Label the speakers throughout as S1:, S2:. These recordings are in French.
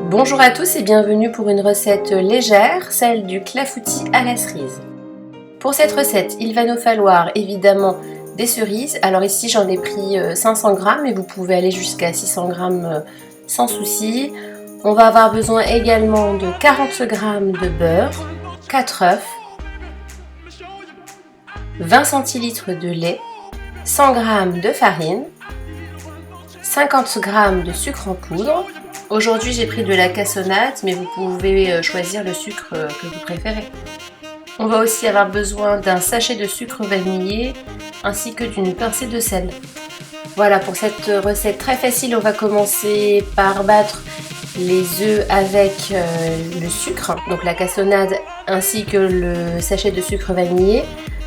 S1: Bonjour à tous et bienvenue pour une recette légère, celle du clafoutis à la cerise. Pour cette recette, il va nous falloir évidemment des cerises. Alors ici j'en ai pris 500 g et vous pouvez aller jusqu'à 600 g sans souci. On va avoir besoin également de 40 g de beurre, 4 œufs, 20 centilitres de lait, 100 g de farine, 50 g de sucre en poudre. Aujourd'hui j'ai pris de la cassonade, mais vous pouvez choisir le sucre que vous préférez. On va aussi avoir besoin d'un sachet de sucre vanillé ainsi que d'une pincée de sel. Voilà, pour cette recette très facile, on va commencer par battre les œufs avec le sucre, donc la cassonade ainsi que le sachet de sucre vanillé.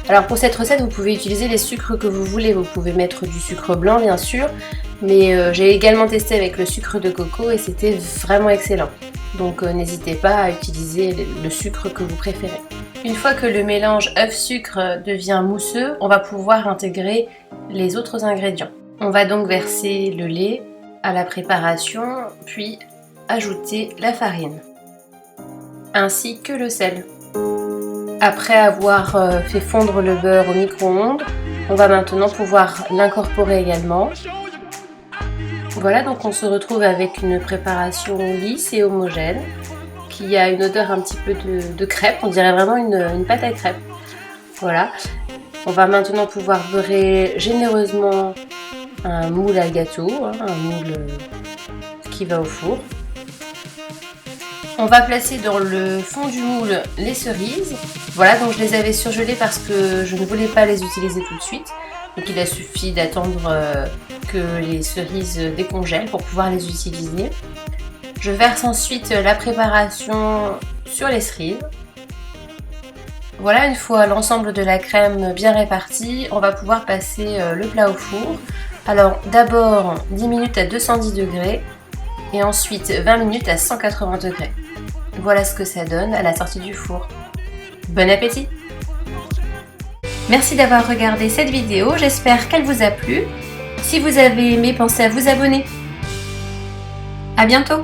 S1: Alors pour cette recette, vous pouvez utiliser les sucres que vous voulez. Vous pouvez mettre du sucre blanc bien sûr, mais j'ai également testé avec le sucre de coco et c'était vraiment excellent. Donc n'hésitez pas à utiliser le sucre que vous préférez. Une fois que le mélange œuf-sucre devient mousseux, on va pouvoir intégrer les autres ingrédients. On va donc verser le lait à la préparation, puis ajouter la farine, ainsi que le sel. Après avoir fait fondre le beurre au micro-ondes, on va maintenant pouvoir l'incorporer également. Voilà, donc on se retrouve avec une préparation lisse et homogène qui a une odeur un petit peu de crêpe, on dirait vraiment une pâte à crêpes. Voilà, on va maintenant pouvoir beurrer généreusement un moule à gâteau, un moule qui va au four. On va placer dans le fond du moule les cerises. Voilà, donc je les avais surgelées parce que je ne voulais pas les utiliser tout de suite. Donc il a suffi d'attendre que les cerises décongèlent pour pouvoir les utiliser. Je verse ensuite la préparation sur les cerises. Voilà, une fois l'ensemble de la crème bien répartie, on va pouvoir passer le plat au four. Alors d'abord 10 minutes à 210 degrés et ensuite 20 minutes à 180 degrés. Voilà ce que ça donne à la sortie du four. Bon appétit! Merci d'avoir regardé cette vidéo, j'espère qu'elle vous a plu. Si vous avez aimé, pensez à vous abonner. À bientôt!